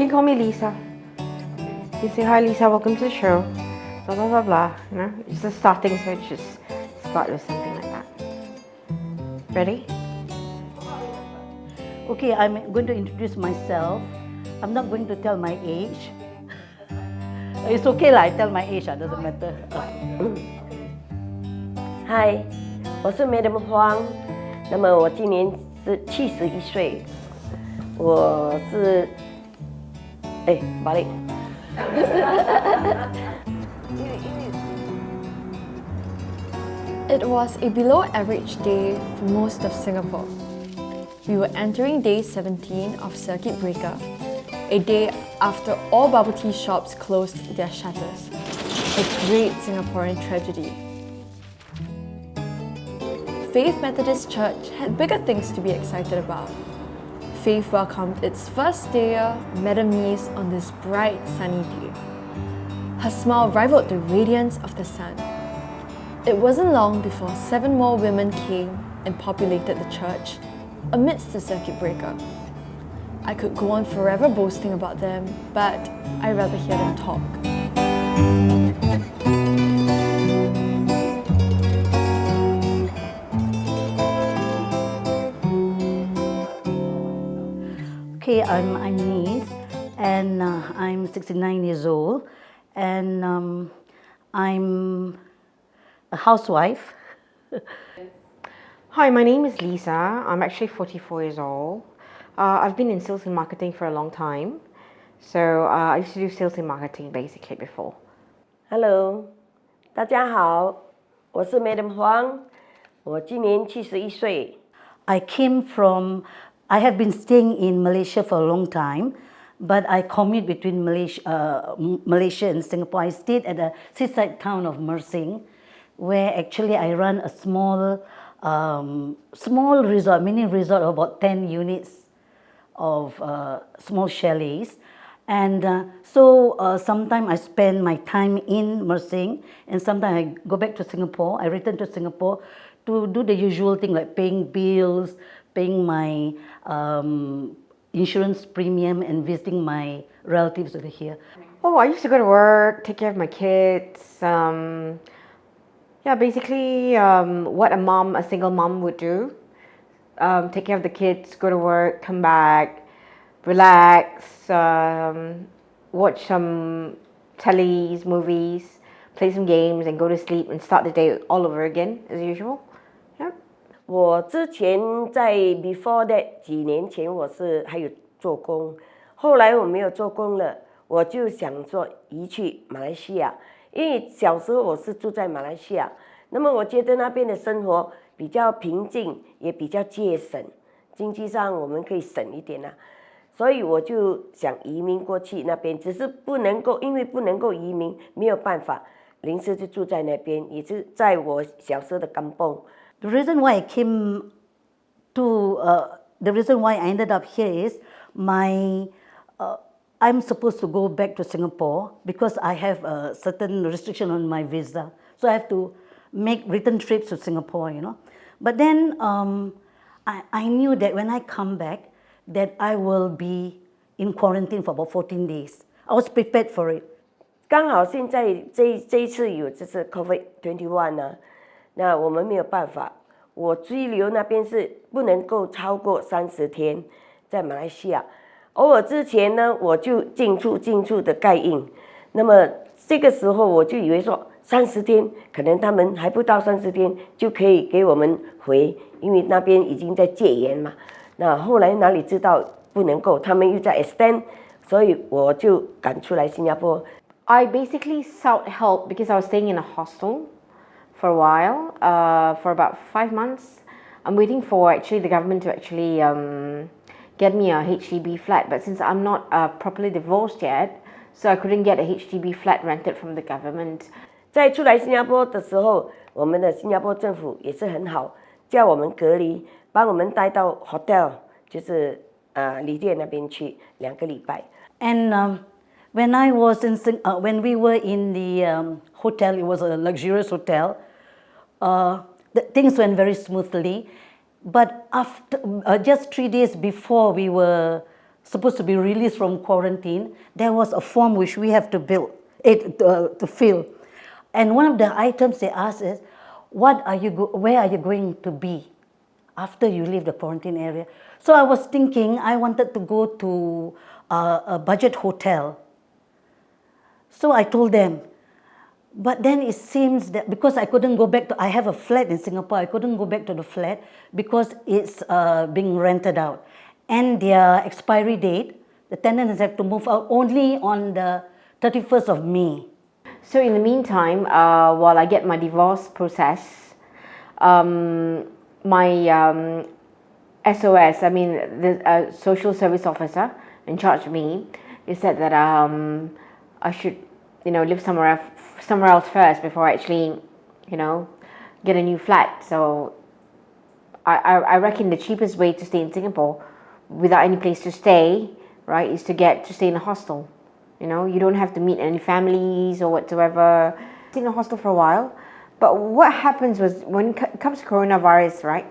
can call me Lisa. You say, hi Lisa, welcome to the show. Blah, blah, blah, blah. You know, it's the starting, so just start with something like that. Ready? Okay, I'm going to introduce myself. I'm not going to tell my age. It's okay, I tell my age, doesn't matter. 嗨，我是 Madam 黄，那么我今年是71岁，我是balik。It was a below-average day for most of Singapore. We were entering day 17 of Circuit Breaker, a day after all bubble tea shops closed their shutters. A great Singaporean tragedy. Faith Methodist Church had bigger things to be excited about. Faith welcomed its first stayer, Madam Mies, on this bright, sunny day. Her smile rivaled the radiance of the sun. It wasn't long before 7 more women came and populated the church amidst the circuit breaker. I could go on forever boasting about them, but I'd rather hear them talk. Okay, I'm Mies, and I'm 69 years old, and I'm a housewife. Hi, my name is Lisa. I'm actually 44 years old. I've been in sales and marketing for a long time. So I used to do sales and marketing basically before. Hello， 大家好，我是 Madam 黄，我今年71岁。I have been staying in Malaysia for a long time, but I commute between Malaysia and Singapore. I stayed at the seaside town of Mersing, where actually I run a small resort, mini resort of about 10 units of small chalets. And so sometimes I spend my time in Mersing, and sometimes I go back to Singapore. I return to Singapore to do the usual thing like paying bills, paying my insurance premium, and visiting my relatives over here. Oh, I used to go to work, take care of my kids. Basically what a single mom would do. Take care of the kids, go to work, come back, relax, watch some tellies, movies, play some games, and go to sleep and start the day all over again as usual. Yeah. 我之前在 before that 几年前我是还有做工，后来我没有做工了，我就想说移去马来西亚，因为小时候我是住在马来西亚，那么我觉得那边的生活比较平静，也比较节省，经济上我们可以省一点啊，所以我就想移民过去那边，只是不能够，因为不能够移民，没有办法，临时就住在那边，也是在我小时候的kampung。 The reason why I came to, the reason why I ended up here is I'm supposed to go back to Singapore because I have a certain restriction on my visa. So I have to make return trips to Singapore, you know. But then I knew that when I come back, that I will be in quarantine for about 14 days. I was prepared for it. 刚好现在这一次有就是 COVID-21 呢，那我们没有办法，我居留那边是不能够超过30天，在马来西亚。偶尔之前呢，我就进出的盖印，那么这个时候我就以为说30天，可能他们还不到30天就可以给我们回，因为那边已经在戒严嘛。那后来哪里知道不能够，他们又在 extend， 所以我就赶出来新加坡。I basically sought help because I was staying in a hostel for a while, for about 5 months. I'm waiting for actually the government to actually get me a HDB flat, but since I'm not properly divorced yet, so I couldn't get a HDB flat rented from the government. 在出来新加坡的时候，我们的新加坡政府也是很好，叫我们隔离，把我们带到 hotel， 就是旅店那边去2个礼拜。And when when we were in the hotel, it was a luxurious hotel. Things went very smoothly, but after just 3 days before we were supposed to be released from quarantine, there was a form which we have to fill. And one of the items they asked is, where are you going to be after you leave the quarantine area? So I was thinking I wanted to go to a budget hotel. So I told them, but then it seems that because I couldn't go back I have a flat in Singapore, I couldn't go back to the flat because it's being rented out. And their expiry date, the tenants have to move out only on the 31st of May. So in the meantime, while I get my divorce process, my SOS, I mean the social service officer in charge of me, he said that I should, live somewhere else first before I actually, get a new flat. So I reckon the cheapest way to stay in Singapore without any place to stay, right, is to stay in a hostel. You don't have to meet any families or whatsoever. Stay in a hostel for a while. But what happens was when it comes to coronavirus, right?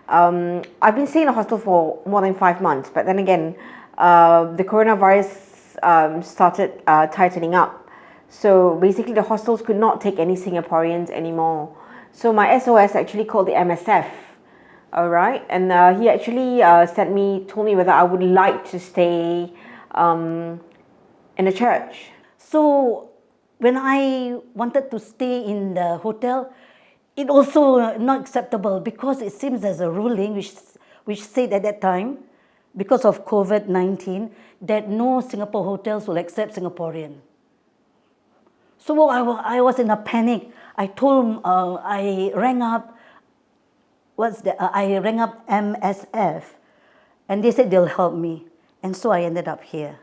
I've been staying in a hostel for more than 5 months, but then again, the coronavirus started tightening up. So basically, the hostels could not take any Singaporeans anymore. So my SOS actually called the MSF. All right, and he actually told me whether I would like to stay in a church. So when I wanted to stay in the hotel, it also not acceptable because it seems there's a ruling which said at that time, because of COVID-19, that no Singapore hotels will accept Singaporean. So I was in a panic. I rang up MSF, and they said they'll help me, and so I ended up here.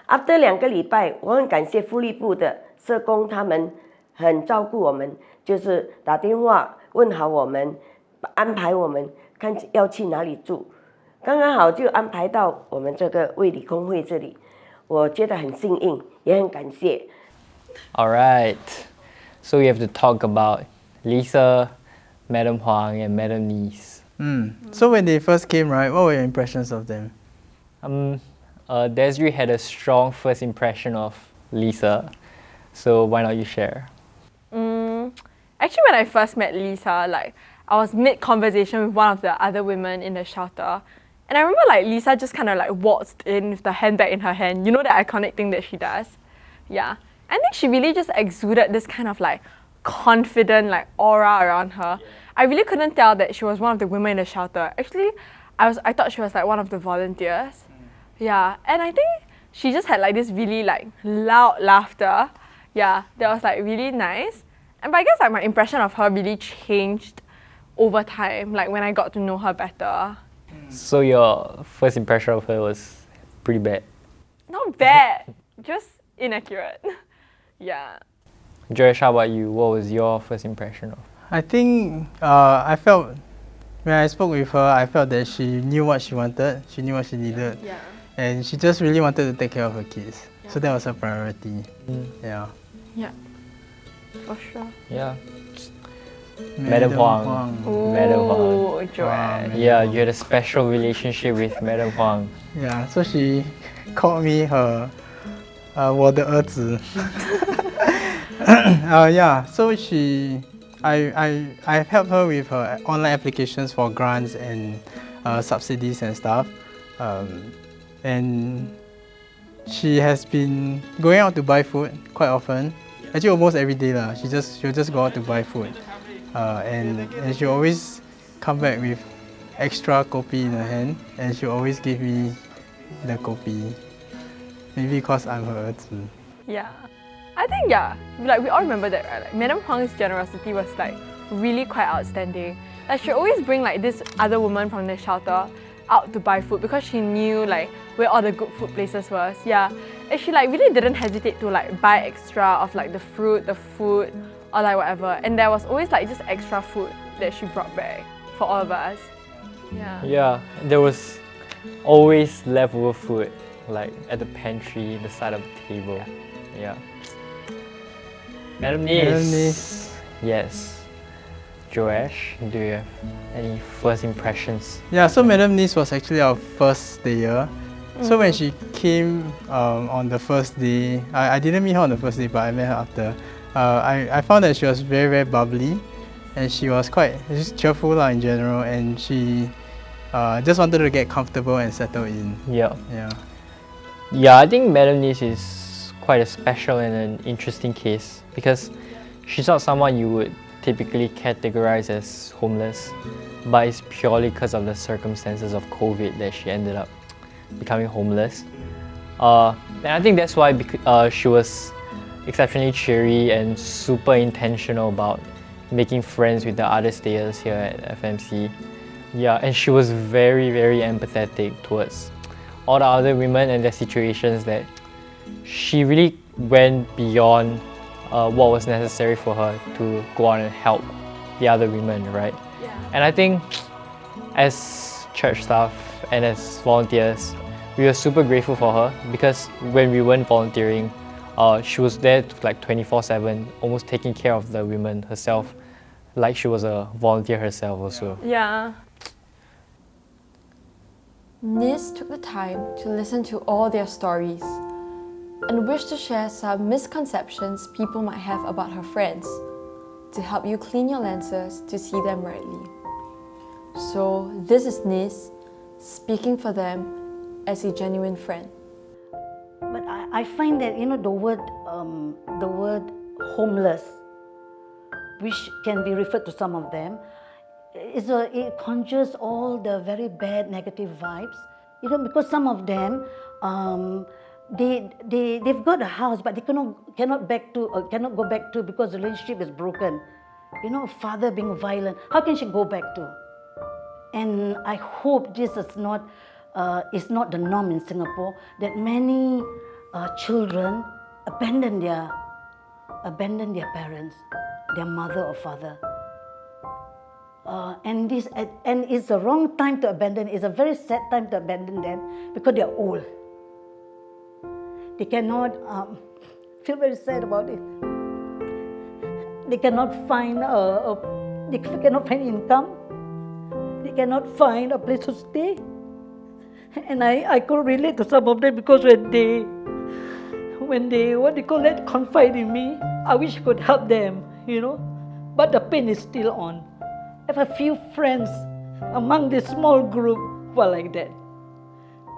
After 2个礼拜，我很感谢福利部的社工，他们很照顾我们，就是打电话问好我们，安排我们看要去哪里住，刚刚好就安排到我们这个卫理公会这里，我觉得很幸运，也很感谢。All right, so we have to talk about Lisa, Madam Huang, and Madam Niece. So when they first came, right, what were your impressions of them? Desiree had a strong first impression of Lisa, so why not you share? Actually, when I first met Lisa, I was mid-conversation with one of the other women in the shelter, and I remember Lisa just kind of waltzed in with the handbag in her hand, the iconic thing that she does. Yeah, I think she really just exuded this kind of confident aura around her. I really couldn't tell that she was one of the women in the shelter. Actually, I thought she was one of the volunteers. Yeah, and I think she just had this really loud laughter. Yeah, that was really nice. But I guess my impression of her really changed over time, when I got to know her better. So your first impression of her was pretty bad? Not bad, just inaccurate. Yeah. Joyce, how about you? What was your first impression of? I think I felt, when I spoke with her, I felt that she knew what she wanted, she knew what she needed. Yeah. And she just really wanted to take care of her kids. Yeah. So that was her priority. Yeah. Yeah, for sure. Yeah. Madam Huang. Madam Huang. Oh, Joanne. Yeah, you had a special relationship with Madam Huang. Yeah, so she called me her 我的儿子. Yeah, so I've helped her with her online applications for grants and subsidies and stuff. And she has been going out to buy food quite often. Actually, almost every day lah. She'll just go out to buy food, and she'll always come back with extra kopi in her hand, and she'll always give me the kopi. Maybe because I'm her 儿子. Yeah, I think we all remember that, right? Madam Huang's generosity was really quite outstanding. She always bring this other woman from the shelter out to buy food because she knew where all the good food places was. Yeah, and she really didn't hesitate to buy extra of the fruit, the food, or whatever. And there was always just extra food that she brought back for all of us. Yeah. Yeah, there was always leftover food at the pantry, the side of the table. Yeah. Madam Niece. Yes. Joash, do you have any first impressions? Yeah, so Madam Niece was actually our first stayer, So when she came on the first day, I didn't meet her on the first day, but I met her after. I found that she was very, very bubbly, and she was quite just cheerful in general, and she just wanted to get comfortable and settle in. Yeah. Yeah. Yeah, I think Madam Nis is quite a special and an interesting case because she's not someone you would typically categorize as homeless, but it's purely because of the circumstances of COVID that she ended up becoming homeless. And I think that's why she was exceptionally cheery and super intentional about making friends with the other stayers here at FMC. Yeah, and she was very, very empathetic towards all the other women and their situations, that she really went beyond what was necessary for her to go on and help the other women, right? Yeah. And I think as church staff and as volunteers, we were super grateful for her because when we weren't volunteering, she was there 24/7, almost taking care of the women herself, like she was a volunteer herself also. Yeah. Nis took the time to listen to all their stories and wished to share some misconceptions people might have about her friends to help you clean your lenses to see them rightly. So this is Nis speaking for them as a genuine friend. But I find that the word homeless, which can be referred to some of them, it conjures all the very bad negative vibes. Because some of them they've got a house, but they cannot go back to because the relationship is broken. Father being violent, how can she go back to? And I hope this is not the norm in Singapore, that many children abandon their parents, their mother or father. And it's the wrong time to abandon. It's a very sad time to abandon them because they're old. They cannot feel very sad about it. They cannot find income. They cannot find a place to stay. And I could relate to some of them because when they confide in me, I wish I could help them, But the pain is still on. I have a few friends among this small group who are like that.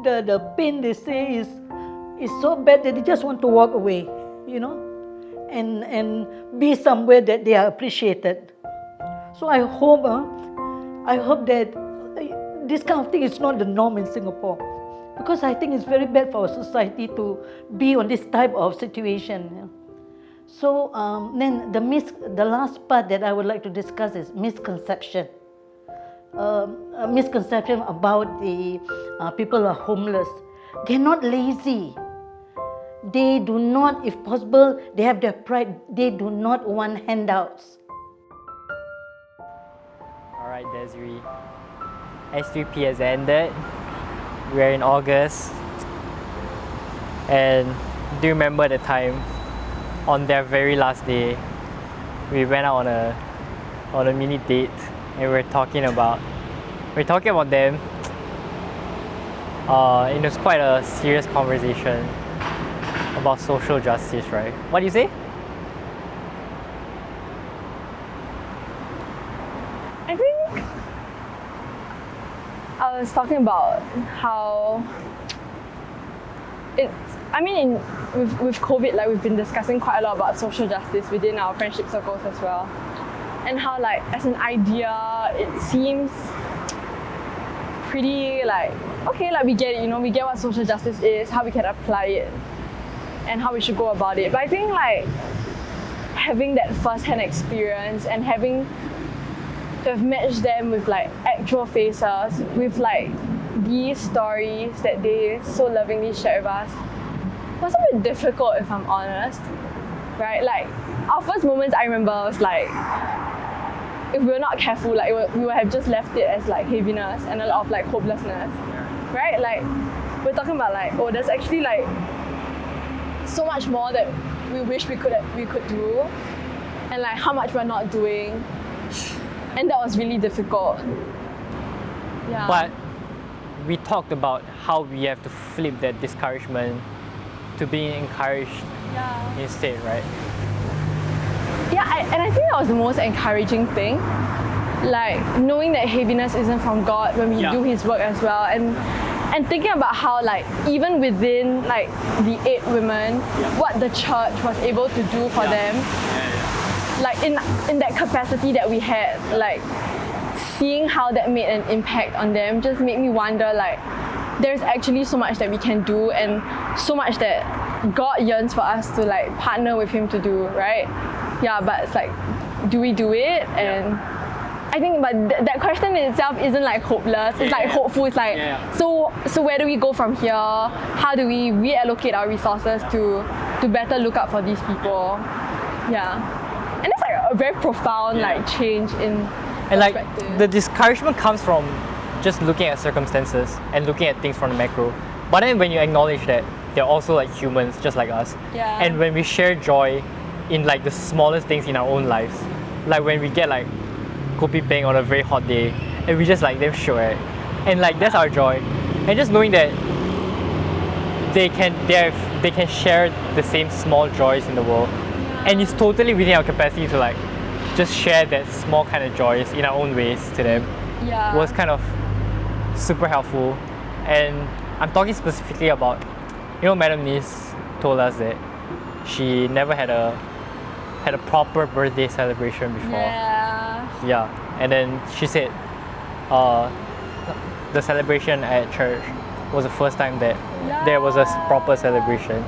The pain, they say, is so bad that they just want to walk away, and be somewhere that they are appreciated. So I hope that this kind of thing is not the norm in Singapore, because I think it's very bad for our society to be on this type of situation. So then the last part that I would like to discuss is misconception. A misconception about the people who are homeless. They're not lazy. They do not, if possible, they have their pride. They do not want handouts. Alright, Desiree. S3P has ended. We're in August. And do you remember the time on their very last day we went out on a mini date and we're talking about them. It was quite a serious conversation about social justice, right? What do you say? I think I was talking about how with COVID, we've been discussing quite a lot about social justice within our friendship circles as well, and how as an idea it seems pretty okay, we get it, we get what social justice is, how we can apply it, and how we should go about it. But I think having that first-hand experience and having to have matched them with actual faces, with these stories that they so lovingly shared with us, was a bit difficult, if I'm honest, right? Our first moments, I remember, was if we were not careful, we would have just left it as heaviness and a lot of hopelessness, right? We're talking about there's actually so much more that we wish we could do, and how much we're not doing, and that was really difficult. Yeah. But we talked about how we have to flip that discouragement to being encouraged instead, right? Yeah, and I think that was the most encouraging thing. Like knowing that heaviness isn't from God when we do His work as well, and thinking about how like even within like the 8 women, what the church was able to do for them, like in that capacity that we had, like seeing how that made an impact on them just made me wonder like there's actually so much that we can do and so much that God yearns for us to like partner with Him to do, right? Yeah, but it's like, do we do it? And I think, but that question in itself isn't like hopeless. It's like hopeful. It's like, so where do we go from here? How do we reallocate our resources to better look out for these people? Yeah, and it's like a very profound like change in And like perspective. the discouragement comes from just looking at circumstances and looking at things from the macro. But then when you acknowledge that they're also like humans, just like us, and when we share joy in like the smallest things in our own lives, like when we get like kopi peng on a very hot day, and we just like damn sure, right? And like that's our joy, and just knowing that they can share the same small joys in the world, and it's totally within our capacity to like just share that small kind of joys in our own ways to them, was kind of super helpful. And I'm talking specifically about, you know, Madam Nis told us that she never had a proper birthday celebration before. Yeah, and then she said the celebration at church was the first time that there was a proper celebration.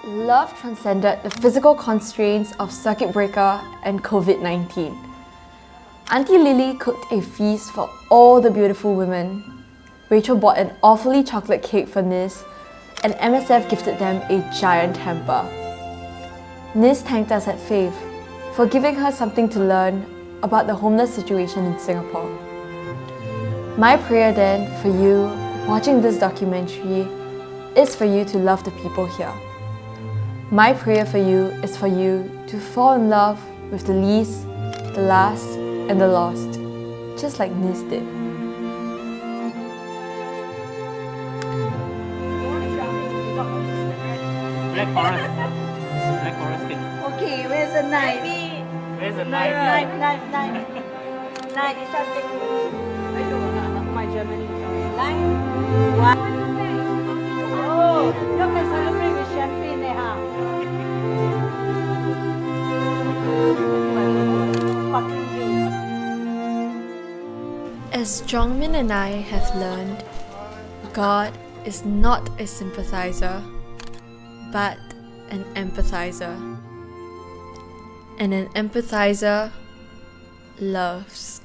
Love transcended the physical constraints of circuit breaker and COVID-19. Auntie Lily cooked a feast for all the beautiful women. Rachel bought an awfully chocolate cake for Nis, and MSF gifted them a giant hamper. Nis thanked us at Faith for giving her something to learn about the homeless situation in Singapore. My prayer then for you watching this documentary is for you to love the people here. My prayer for you is for you to fall in love with the least, the last, and the lost, just like Nis did. Black forest. Black forest cake. Okay, where's the knife? Where's the Knife. Knife is something. I don't my Germany. Knife. Oh, you can celebrate with champagne there, huh? As Jongmin and I have learned, God is not a sympathizer, but an empathizer. And an empathizer loves.